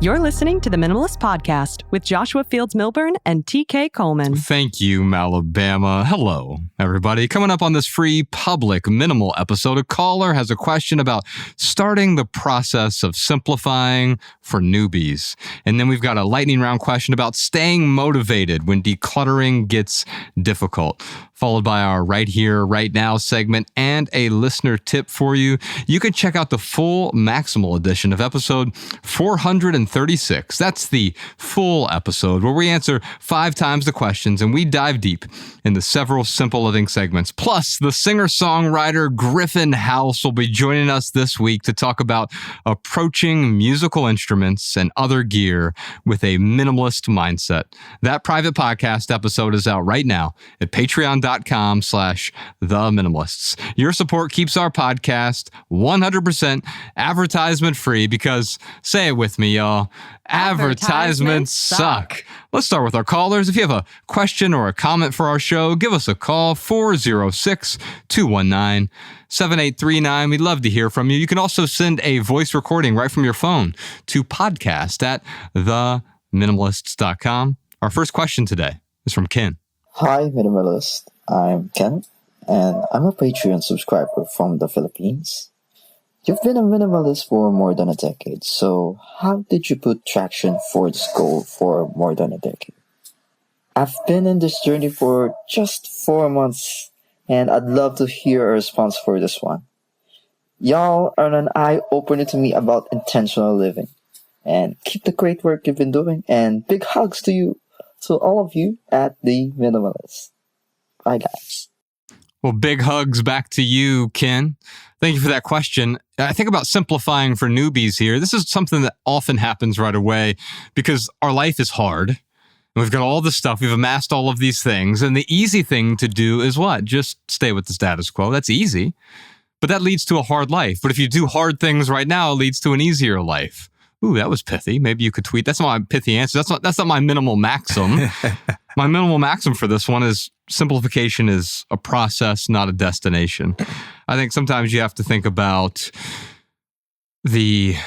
You're listening to the Minimalist Podcast with Joshua Fields Milburn and TK Coleman. Thank you, Alabama. Hello, everybody. Coming up on this free public minimal episode, a caller has a question about starting the process of simplifying for newbies. And then we've got a lightning round question about staying motivated when decluttering gets difficult, followed by our Right Here, Right Now segment and a listener tip for you. You can check out the full Maximal edition of episode 436. That's the full episode where we answer 5 times the questions and we dive deep into several simple living segments. Plus, the singer-songwriter Griffin House will be joining us this week to talk about approaching musical instruments and other gear with a minimalist mindset. That private podcast episode is out right now at patreon.com/theminimalists. Your support keeps our podcast 100% advertisement free because, say it with me, y'all, advertisements suck. Let's start with our callers. If you have a question or a comment for our show, give us a call, 406-219-7839. We'd love to hear from you. You can also send a voice recording right from your phone to podcast@theminimalists.com. Our first question today is from Ken. Hi, Minimalist. I'm Ken, and I'm a Patreon subscriber from the Philippines. You've been a minimalist for more than a decade, so how did you put traction for this goal for more than a decade? I've been in this journey for just 4 months, and I'd love to hear a response for this one. Y'all are an eye-opener to me about intentional living. And keep the great work you've been doing, and big hugs to you, to all of you at The Minimalists. Bye, guys. Well, big hugs back to you, Ken. Thank you for that question. I think about simplifying for newbies here. This is something that often happens right away because our life is hard. We've got all this stuff. We've amassed all of these things. And the easy thing to do is what? Just stay with the status quo. That's easy. But that leads to a hard life. But if you do hard things right now, it leads to an easier life. Ooh, that was pithy. Maybe you could tweet. That's not my pithy answer. That's not my minimal maxim. My minimal maxim for this one is simplification is a process, not a destination. I think sometimes you have to think about the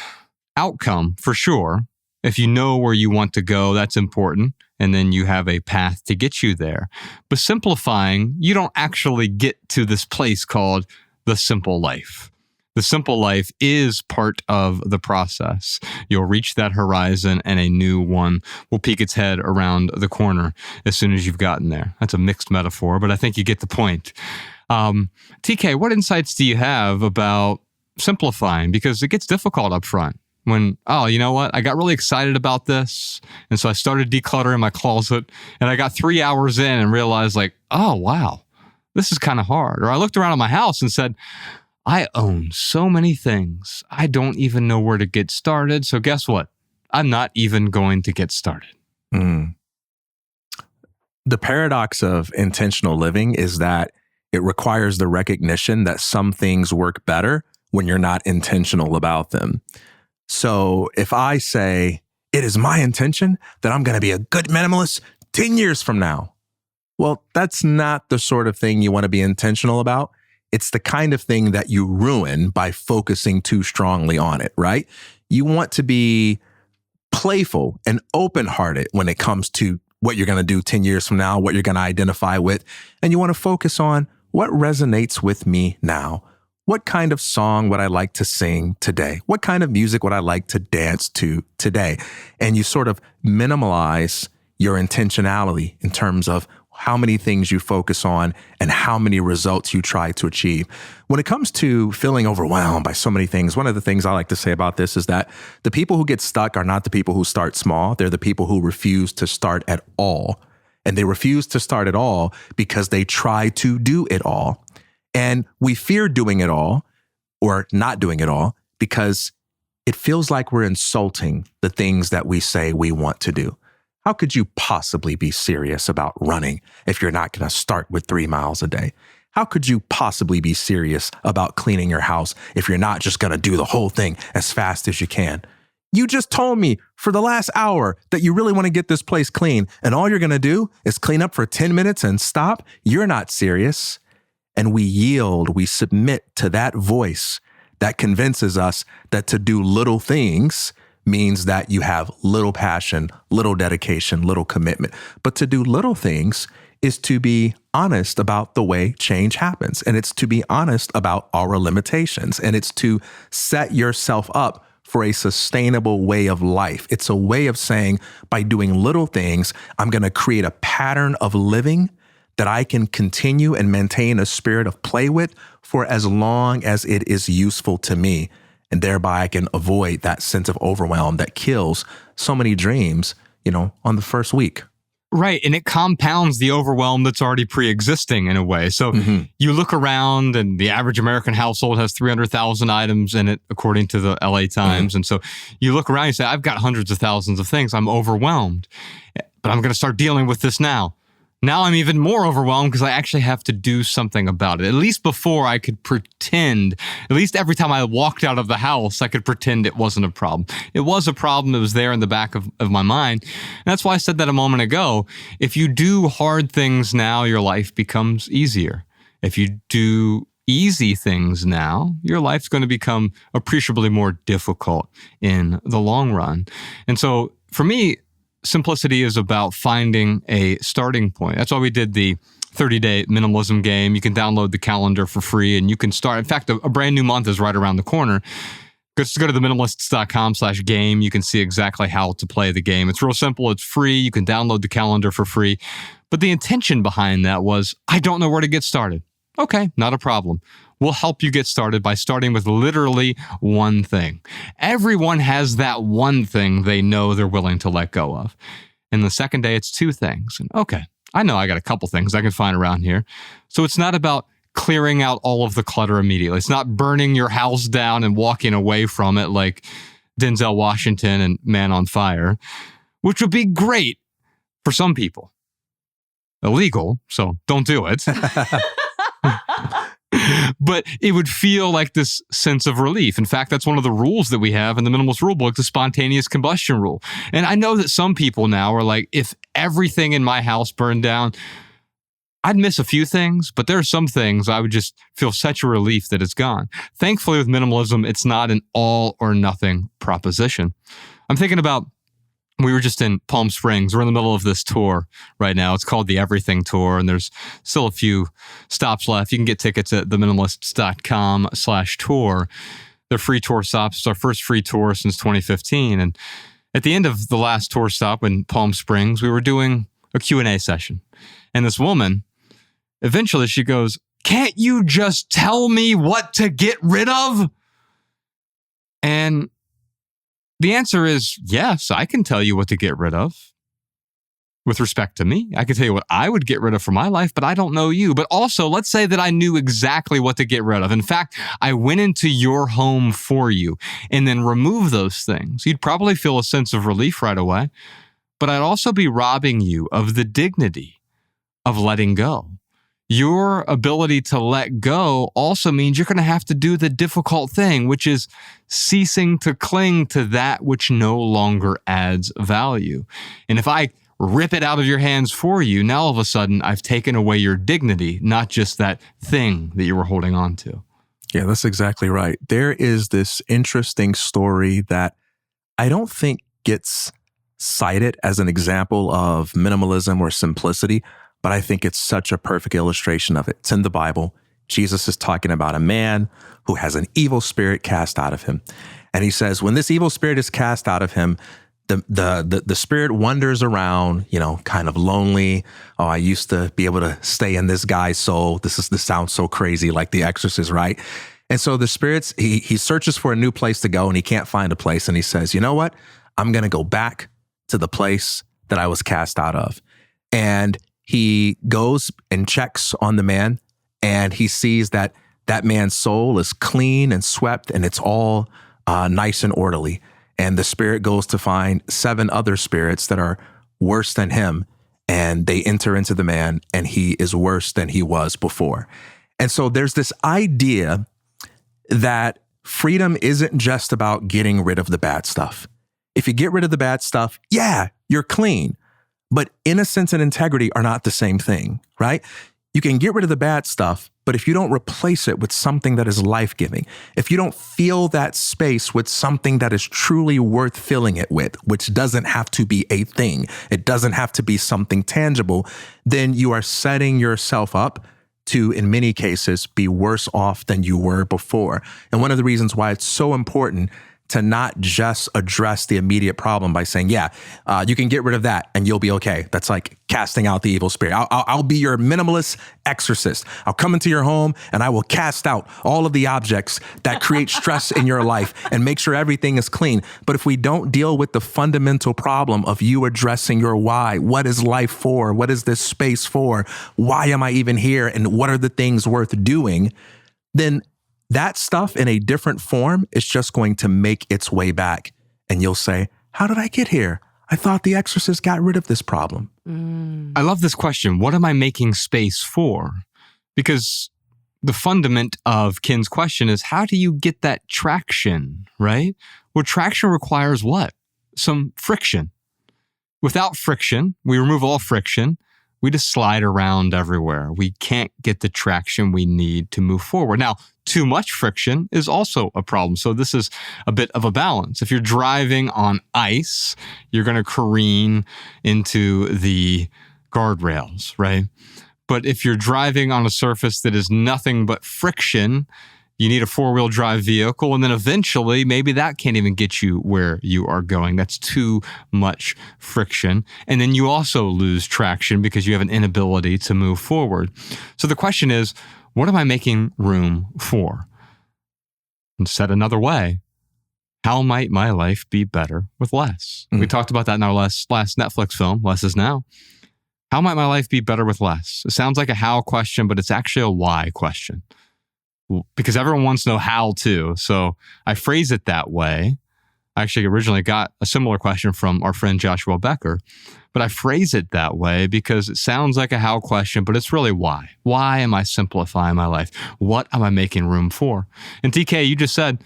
outcome for sure. If you know where you want to go, that's important. And then you have a path to get you there. But simplifying, you don't actually get to this place called the simple life. The simple life is part of the process. You'll reach that horizon and a new one will peek its head around the corner as soon as you've gotten there. That's a mixed metaphor, but I think you get the point. TK, what insights do you have about simplifying? Because it gets difficult up front when, you know what? I got really excited about this. And so I started decluttering my closet and I got 3 hours in and realized oh, wow, this is kind of hard. Or I looked around at my house and said, I own so many things. I don't even know where to get started. So guess what? I'm not even going to get started. The paradox of intentional living is that it requires the recognition that some things work better when you're not intentional about them. So if I say, it is my intention that I'm going to be a good minimalist 10 years from now, well, that's not the sort of thing you want to be intentional about. It's the kind of thing that you ruin by focusing too strongly on it, right? You want to be playful and open-hearted when it comes to what you're going to do 10 years from now, what you're going to identify with. And you want to focus on what resonates with me now. What kind of song would I like to sing today? What kind of music would I like to dance to today? And you sort of minimalize your intentionality in terms of how many things you focus on and how many results you try to achieve. When it comes to feeling overwhelmed by so many things, one of the things I like to say about this is that the people who get stuck are not the people who start small. They're the people who refuse to start at all. And they refuse to start at all because they try to do it all. And we fear doing it all or not doing it all because it feels like we're insulting the things that we say we want to do. How could you possibly be serious about running if you're not going to start with 3 miles a day? How could you possibly be serious about cleaning your house if you're not just going to do the whole thing as fast as you can? You just told me for the last hour that you really want to get this place clean, and all you're going to do is clean up for 10 minutes and stop. You're not serious. And we yield, we submit to that voice that convinces us that to do little things means that you have little passion, little dedication, little commitment. But to do little things is to be honest about the way change happens. And it's to be honest about our limitations. And it's to set yourself up for a sustainable way of life. It's a way of saying, by doing little things, I'm going to create a pattern of living that I can continue and maintain a spirit of play with for as long as it is useful to me. And thereby I can avoid that sense of overwhelm that kills so many dreams, on the first week. Right. And it compounds the overwhelm that's already pre-existing in a way. So you look around and the average American household has 300,000 items in it, according to the LA Times. And so you look around and you say, I've got hundreds of thousands of things. I'm overwhelmed, but I'm going to start dealing with this now. Now I'm even more overwhelmed because I actually have to do something about it. At least before I could pretend, at least every time I walked out of the house, I could pretend it wasn't a problem. It was a problem. It was there in the back of my mind. And that's why I said that a moment ago. If you do hard things now, your life becomes easier. If you do easy things now, your life's going to become appreciably more difficult in the long run. And so for me, simplicity is about finding a starting point. That's why we did the 30-day minimalism game. You can download the calendar for free and you can start. In fact, a brand new month is right around the corner. Just go to the minimalists.com/game. You can see exactly how to play the game. It's real simple. It's free. You can download the calendar for free. But the intention behind that was, I don't know where to get started. Okay, not a problem. We'll help you get started by starting with literally one thing. Everyone has that one thing they know they're willing to let go of. And the second day, it's two things. And okay, I know I got a couple things I can find around here. So it's not about clearing out all of the clutter immediately. It's not burning your house down and walking away from it like Denzel Washington and Man on Fire, which would be great for some people. Illegal, so don't do it. But it would feel like this sense of relief. In fact, that's one of the rules that we have in the Minimalist Rulebook, the spontaneous combustion rule. And I know that some people now are like, if everything in my house burned down, I'd miss a few things, but there are some things I would just feel such a relief that it's gone. Thankfully, with minimalism, it's not an all or nothing proposition. I'm thinking about, we were just in Palm Springs. We're in the middle of this tour right now. It's called the Everything Tour, and there's still a few stops left. You can get tickets at theminimalists.com/tour. They're free tour stops. It's our first free tour since 2015. And at the end of the last tour stop in Palm Springs, we were doing a Q&A session. And this woman, eventually she goes, "Can't you just tell me what to get rid of?" And the answer is yes, I can tell you what to get rid of. With respect to me, I can tell you what I would get rid of for my life, but I don't know you. But also, let's say that I knew exactly what to get rid of. In fact, I went into your home for you and then removed those things. You'd probably feel a sense of relief right away, but I'd also be robbing you of the dignity of letting go. Your ability to let go also means you're going to have to do the difficult thing, which is ceasing to cling to that which no longer adds value. And if I rip it out of your hands for you, now all of a sudden I've taken away your dignity, not just that thing that you were holding on to. Yeah, that's exactly right. There is this interesting story that I don't think gets cited as an example of minimalism or simplicity, but I think it's such a perfect illustration of it. It's in the Bible. Jesus is talking about a man who has an evil spirit cast out of him. And he says, when this evil spirit is cast out of him, the spirit wanders around, kind of lonely. Oh, I used to be able to stay in this guy's soul. This sounds so crazy, like The Exorcist, right? And so the spirits, he searches for a new place to go and he can't find a place. And he says, you know what? I'm going to go back to the place that I was cast out of. And he goes and checks on the man, and he sees that that man's soul is clean and swept, and it's all nice and orderly. And the spirit goes to find 7 other spirits that are worse than him, and they enter into the man, and he is worse than he was before. And so there's this idea that freedom isn't just about getting rid of the bad stuff. If you get rid of the bad stuff, yeah, you're clean. But innocence and integrity are not the same thing, right? You can get rid of the bad stuff, but if you don't replace it with something that is life-giving, if you don't fill that space with something that is truly worth filling it with, which doesn't have to be a thing, it doesn't have to be something tangible, then you are setting yourself up to, in many cases, be worse off than you were before. And one of the reasons why it's so important to not just address the immediate problem by saying, you can get rid of that and you'll be okay. That's like casting out the evil spirit. I'll be your minimalist exorcist. I'll come into your home and I will cast out all of the objects that create stress in your life and make sure everything is clean. But if we don't deal with the fundamental problem of you addressing your why, what is life for? What is this space for? Why am I even here? And what are the things worth doing? Then that stuff in a different form is just going to make its way back. And you'll say, how did I get here? I thought the exorcist got rid of this problem. I love this question. What am I making space for? Because the fundament of Ken's question is, how do you get that traction, right? Well, traction requires what? Some friction. Without friction, we remove all friction, we just slide around everywhere. We can't get the traction we need to move forward. Now, too much friction is also a problem. So this is a bit of a balance. If you're driving on ice, you're going to careen into the guardrails, right? But if you're driving on a surface that is nothing but friction, you need a four-wheel drive vehicle, and then eventually maybe that can't even get you where you are going. That's too much friction. And then you also lose traction because you have an inability to move forward. So the question is, what am I making room for? And said another way, how might my life be better with less? We talked about that in our last Netflix film, Less Is Now. How might my life be better with less? It sounds like a how question, but it's actually a why question. Because everyone wants to know how to. So I phrase it that way. I actually originally got a similar question from our friend Joshua Becker, but I phrase it that way because it sounds like a how question, but it's really why. Why am I simplifying my life? What am I making room for? And TK, you just said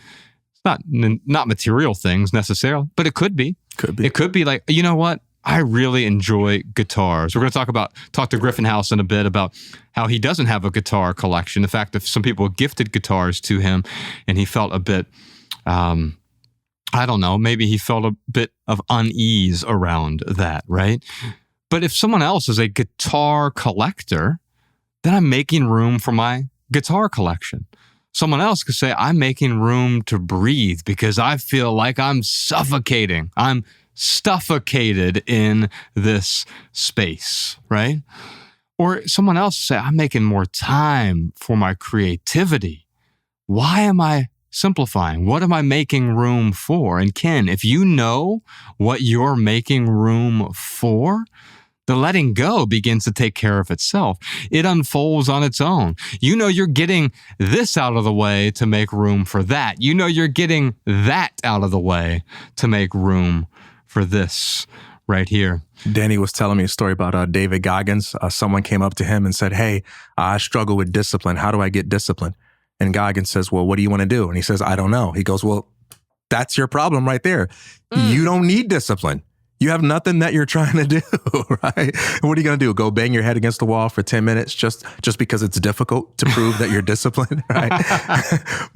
it's not material things necessarily, but it could be. It could be like, you know what? I really enjoy guitars. We're going to talk to Griffin House in a bit about how he doesn't have a guitar collection. In fact, if some people gifted guitars to him and he felt a bit, I don't know, maybe he felt a bit of unease around that, right? But if someone else is a guitar collector, then I'm making room for my guitar collection. Someone else could say, I'm making room to breathe because I feel like I'm suffocating. I'm suffocated in this space, right? Or someone else say, I'm making more time for my creativity. Why am I simplifying? What am I making room for? And Ken, if you know what you're making room for, the letting go begins to take care of itself. It unfolds on its own. You know you're getting this out of the way to make room for that. You know you're getting that out of the way to make room for this right here. Danny was telling me a story about David Goggins. Someone came up to him and said, hey, I struggle with discipline. How do I get discipline? And Goggins says, well, what do you want to do? And he says, I don't know. He goes, well, that's your problem right there. You don't need discipline. You have nothing that you're trying to do, right? What are you going to do? Go bang your head against the wall for 10 minutes just because it's difficult to prove that you're disciplined, right?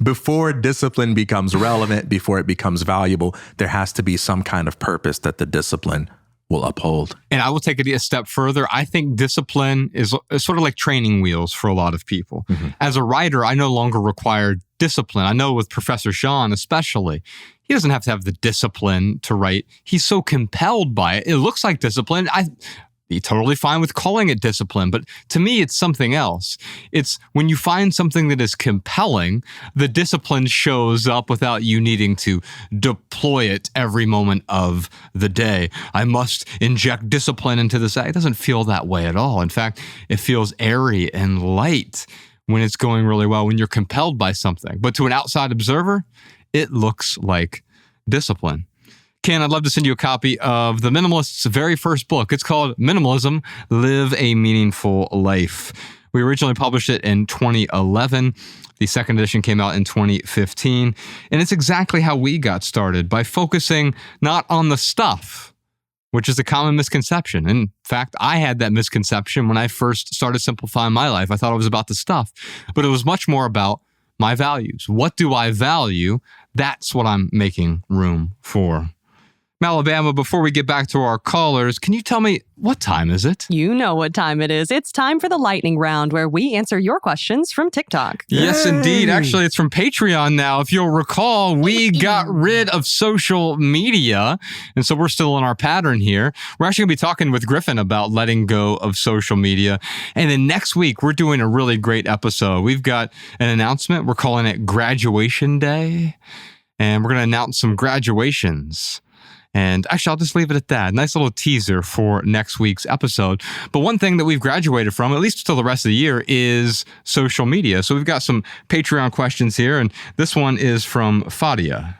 Before discipline becomes relevant, before it becomes valuable, there has to be some kind of purpose that the discipline will uphold. And I will take it a step further. I think discipline is sort of like training wheels for a lot of people. As a writer, I no longer require discipline. I know with Professor Sean especially, he doesn't have to have the discipline to write. He's so compelled by it. It looks like discipline. I'd be totally fine with calling it discipline, but to me, it's something else. It's when you find something that is compelling, the discipline shows up without you needing to deploy it every moment of the day. I must inject discipline into this. It doesn't feel that way at all. In fact, it feels airy and light when it's going really well, when you're compelled by something. But to an outside observer, it looks like discipline. Ken, I'd love to send you a copy of the Minimalists' very first book. It's called Minimalism, Live a Meaningful Life. We originally published it in 2011. The second edition came out in 2015. And it's exactly how we got started, by focusing not on the stuff, which is a common misconception. In fact, I had that misconception when I first started simplifying my life. I thought it was about the stuff, but it was much more about my values. What do I value? That's what I'm making room for. Alabama, before we get back to our callers, can you tell me, what time is it? You know what time it is. It's time for the lightning round where we answer your questions from TikTok. Yes, Yay! indeed. Actually, it's from Patreon now. If you'll recall, we got rid of social media, and so we're still in our pattern here. We're actually going to be talking with Griffin about letting go of social media. And then next week, we're doing a really great episode. We've got an announcement. We're calling it Graduation Day, and we're going to announce some graduations. And actually, I'll just leave it at that. Nice little teaser for next week's episode. But one thing that we've graduated from, at least till the rest of the year, is social media. So we've got some Patreon questions here, and this one is from Fadia.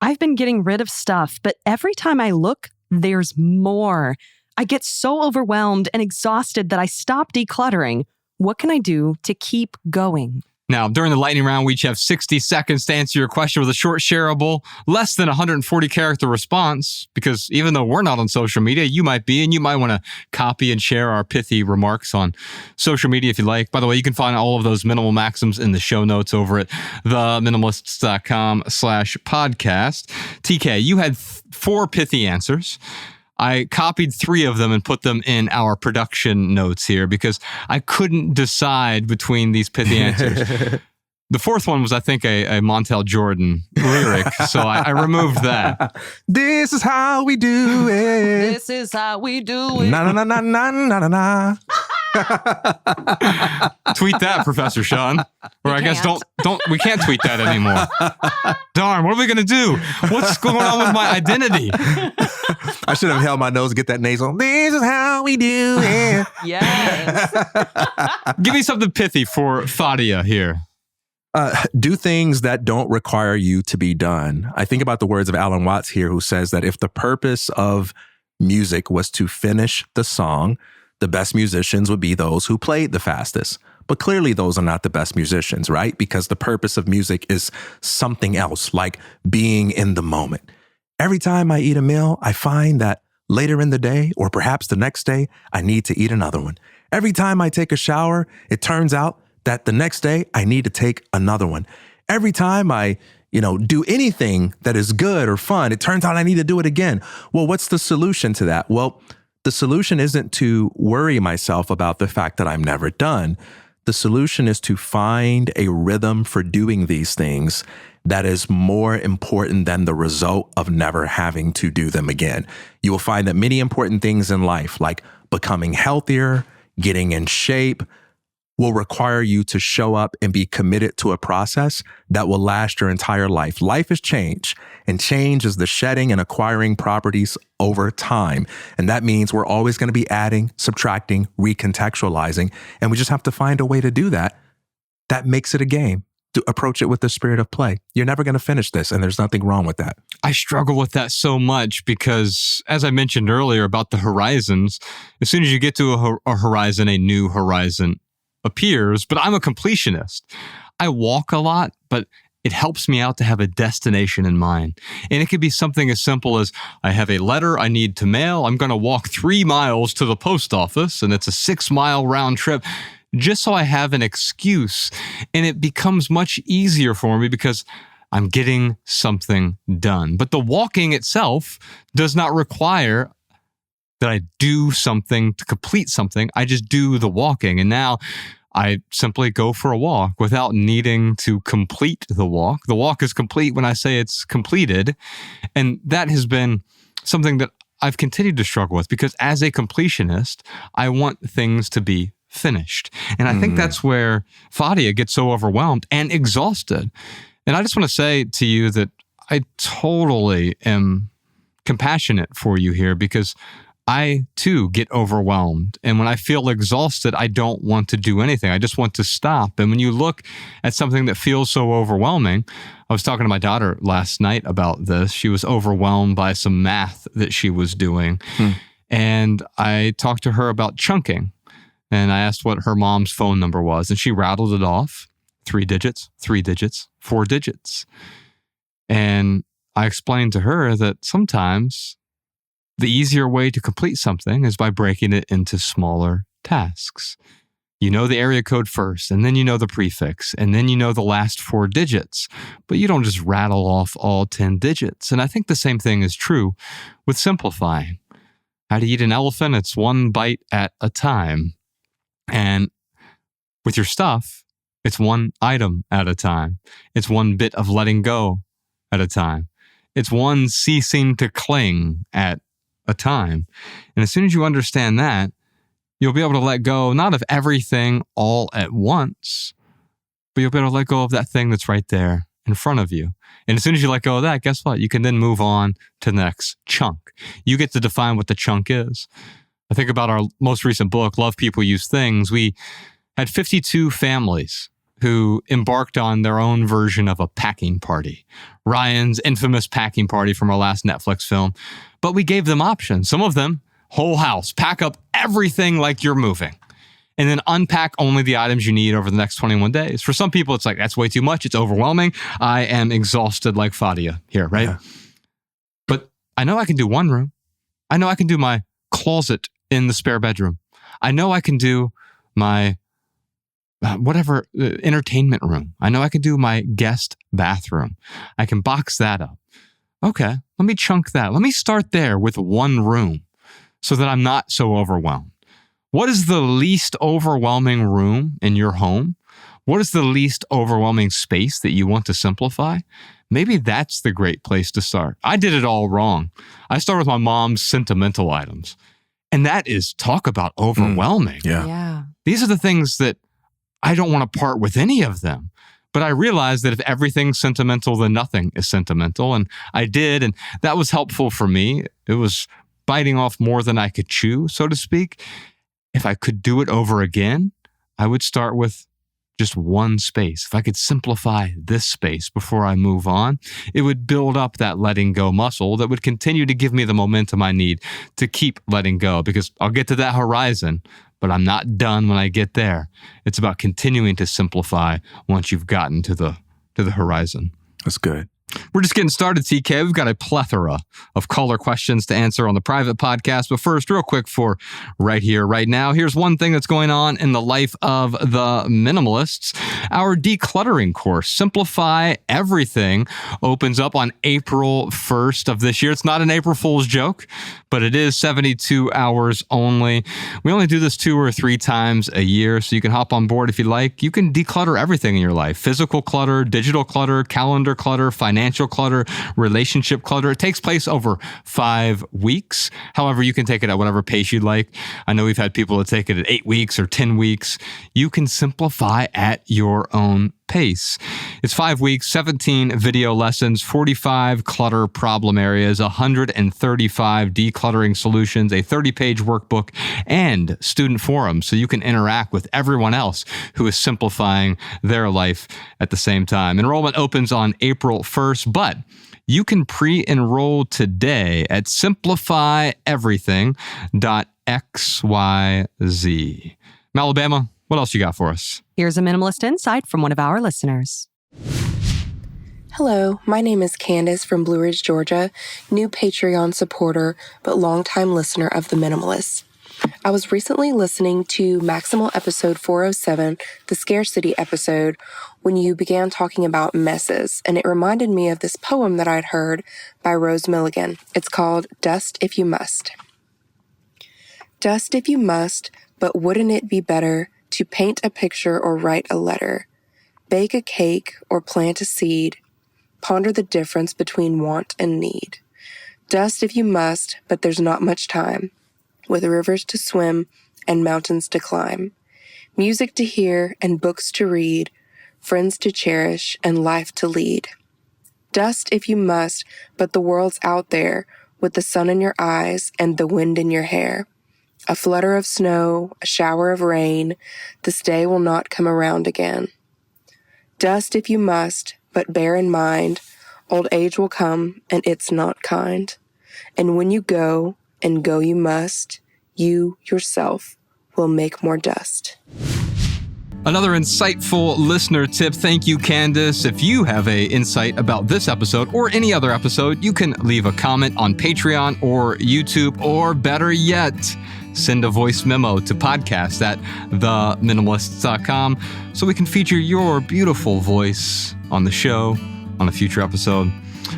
I've been getting rid of stuff, but every time I look, there's more. I get so overwhelmed and exhausted that I stop decluttering. What can I do to keep going? Now, during the lightning round, we each have 60 seconds to answer your question with a short, shareable, less than 140 character response, because even though we're not on social media, you might be, and you might want to copy and share our pithy remarks on social media if you like. By the way, you can find all of those minimal maxims in the show notes over at theminimalists.com/podcast. TK, you had 4 pithy answers. I copied 3 of them and put them in our production notes here because I couldn't decide between these pithy answers. The 4th one was, I think, a Montel Jordan lyric, so I removed that. This is how we do it. This is how we do it. Na na na na na na na. Tweet that, Professor Sean. Or I guess don't we can't tweet that anymore. Darn, what are we gonna do? What's going on with my identity? I should have held my nose to get that nasal. This is how we do it. Yes. Give me something pithy for Fadia here. Do things that don't require you to be done. I think about the words of Alan Watts here, who says that if the purpose of music was to finish the song, the best musicians would be those who played the fastest. But clearly those are not the best musicians, right? Because the purpose of music is something else, like being in the moment. Every time I eat a meal, I find that later in the day, or perhaps the next day, I need to eat another one. Every time I take a shower, it turns out that the next day I need to take another one. Every time I, do anything that is good or fun, it turns out I need to do it again. Well, what's the solution to that? Well, the solution isn't to worry myself about the fact that I'm never done. The solution is to find a rhythm for doing these things that is more important than the result of never having to do them again. You will find that many important things in life, like becoming healthier, getting in shape, will require you to show up and be committed to a process that will last your entire life. Life is change, and change is the shedding and acquiring properties over time. And that means we're always going to be adding, subtracting, recontextualizing, and we just have to find a way to do that. That makes it a game. To approach it with the spirit of play. You're never going to finish this, and there's nothing wrong with that. I struggle with that so much because, as I mentioned earlier about the horizons, as soon as you get to a horizon, a new horizon appears, but I'm a completionist. I walk a lot, but it helps me out to have a destination in mind. And it could be something as simple as I have a letter I need to mail. I'm going to walk 3 miles to the post office, and it's a 6-mile round trip, just so I have an excuse. And it becomes much easier for me because I'm getting something done. But the walking itself does not require that I do something to complete something. I just do the walking. And now I simply go for a walk without needing to complete the walk. The walk is complete when I say it's completed. And that has been something that I've continued to struggle with because as a completionist, I want things to be finished. And I think that's where Fadia gets so overwhelmed and exhausted. And I just want to say to you that I totally am compassionate for you here because I too get overwhelmed. And when I feel exhausted, I don't want to do anything. I just want to stop. And when you look at something that feels so overwhelming, I was talking to my daughter last night about this. She was overwhelmed by some math that she was doing. And I talked to her about chunking. And I asked what her mom's phone number was. And she rattled it off. 3 digits, 3 digits, 4 digits. And I explained to her that sometimes The easier way to complete something is by breaking it into smaller tasks. You know the area code first, and then you know the prefix, and then you know the last 4 digits, but you don't just rattle off all 10 digits. And I think the same thing is true with simplifying. How to eat an elephant? It's 1 bite at a time. And with your stuff, it's 1 item at a time. It's 1 bit of letting go at a time. It's 1 ceasing to cling at a time. And as soon as you understand that, you'll be able to let go, not of everything all at once, but you'll be able to let go of that thing that's right there in front of you. And as soon as you let go of that, guess what? You can then move on to the next chunk. You get to define what the chunk is. I think about our most recent book, Love People, Use Things. We had 52 families who embarked on their own version of a packing party. Ryan's infamous packing party from our last Netflix film. But we gave them options. Some of them, whole house, pack up everything like you're moving, and then unpack only the items you need over the next 21 days. For some people, it's like, that's way too much. It's overwhelming. I am exhausted like Fadia here, right? Yeah. But I know I can do 1 room. I know I can do my closet in the spare bedroom. I know I can do my entertainment room. I know I can do my guest bathroom. I can box that up. Okay, let me chunk that. Let me start there with 1 room so that I'm not so overwhelmed. What is the least overwhelming room in your home? What is the least overwhelming space that you want to simplify? Maybe that's the great place to start. I did it all wrong. I started with my mom's sentimental items. And that is, talk about overwhelming. Yeah. These are the things that I don't want to part with any of them. But I realized that if everything's sentimental, then nothing is sentimental. And I did, and that was helpful for me. It was biting off more than I could chew, so to speak. If I could do it over again, I would start with just 1 space. If I could simplify this space before I move on, it would build up that letting go muscle that would continue to give me the momentum I need to keep letting go, because I'll get to that horizon, but I'm not done when I get there. It's about continuing to simplify once you've gotten to the horizon. That's good. We're just getting started, TK. We've got a plethora of caller questions to answer on the private podcast. But first, real quick for right here, right now, here's one thing that's going on in the life of the minimalists. Our decluttering course, Simplify Everything, opens up on April 1st of this year. It's not an April Fool's joke, but it is 72 hours only. We only do this 2 or 3 times a year, so you can hop on board if you like. You can declutter everything in your life: physical clutter, digital clutter, calendar clutter, financial clutter, relationship clutter. It takes place over 5 weeks. However, you can take it at whatever pace you'd like. I know we've had people that take it at 8 weeks or 10 weeks. You can simplify at your own pace. It's 5 weeks, 17 video lessons, 45 clutter problem areas, 135 decluttering solutions, a 30-page workbook, and student forums, so you can interact with everyone else who is simplifying their life at the same time. Enrollment opens on April 1st, but you can pre-enroll today at simplifyeverything.xyz. Alabama, what else you got for us? Here's a minimalist insight from one of our listeners. Hello, my name is Candace from Blue Ridge, Georgia, new Patreon supporter, but longtime listener of The Minimalists. I was recently listening to Maximal episode 407, the scarcity episode, when you began talking about messes, and it reminded me of this poem that I'd heard by Rose Milligan. It's called Dust If You Must. Dust if you must, but wouldn't it be better to paint a picture or write a letter, bake a cake or plant a seed, ponder the difference between want and need. Dust if you must, but there's not much time, with rivers to swim and mountains to climb, music to hear and books to read, friends to cherish and life to lead. Dust if you must, but the world's out there, with the sun in your eyes and the wind in your hair. A flutter of snow, a shower of rain, this day will not come around again. Dust if you must, but bear in mind, old age will come and it's not kind. And when you go, and go you must, you yourself will make more dust. Another insightful listener tip. Thank you, Candace. If you have an insight about this episode or any other episode, you can leave a comment on Patreon or YouTube, or better yet, send a voice memo to podcast@theminimalists.com so we can feature your beautiful voice on the show on a future episode.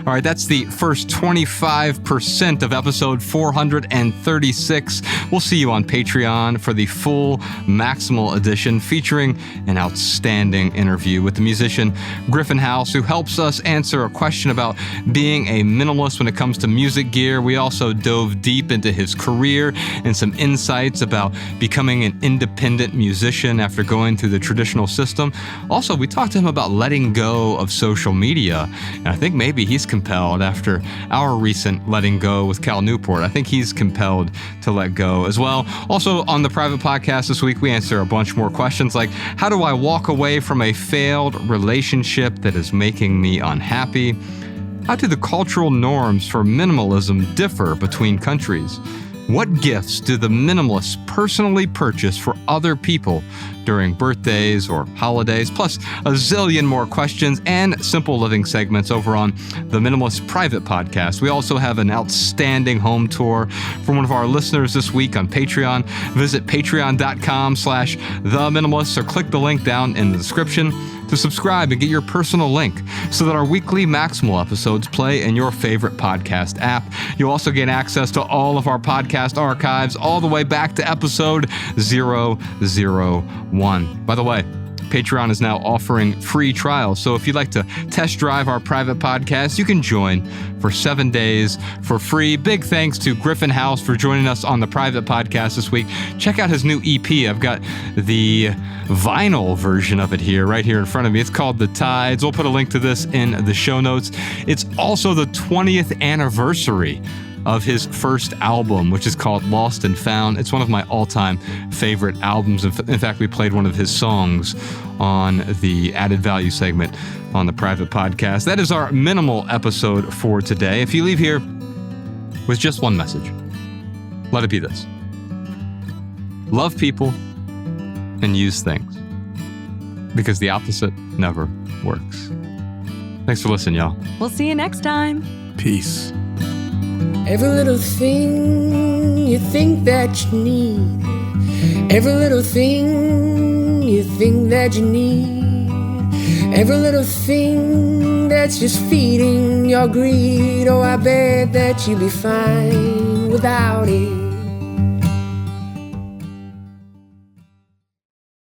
All right, that's the first 25% of episode 436. We'll see you on Patreon for the full Maximal edition, featuring an outstanding interview with the musician Griffin House, who helps us answer a question about being a minimalist when it comes to music gear. We also dove deep into his career and some insights about becoming an independent musician after going through the traditional system. Also, we talked to him about letting go of social media, and I think maybe he's compelled after our recent letting go with Cal Newport. I think he's compelled to let go as well. Also, on the private podcast this week, we answer a bunch more questions like, how do I walk away from a failed relationship that is making me unhappy? How do the cultural norms for minimalism differ between countries? What gifts do the minimalists personally purchase for other people during birthdays or holidays? Plus a zillion more questions and simple living segments over on the Minimalist private podcast. We also have an outstanding home tour from one of our listeners this week on Patreon. Visit patreon.com/theminimalists or click the link down in the description to subscribe and get your personal link so that our weekly Maximal episodes play in your favorite podcast app. You'll also get access to all of our podcast archives all the way back to episode 001. By the way, Patreon is now offering free trials, so if you'd like to test drive our private podcast, you can join for 7 days for free. Big thanks to Griffin House for joining us on the private podcast this week. Check out his new EP. I've got the vinyl version of it here, right here in front of me. It's called The Tides. We'll put a link to this in the show notes. It's also the 20th anniversary of his first album, which is called Lost and Found. It's one of my all-time favorite albums. In fact, we played one of his songs on the added value segment on the private podcast. That is our minimal episode for today. If you leave here with just one message, let it be this: love people and use things, because the opposite never works. Thanks for listening, y'all. We'll see you next time. Peace. Every little thing you think that you need, every little thing you think that you need, every little thing that's just feeding your greed. Oh, I bet that you'd be fine without it.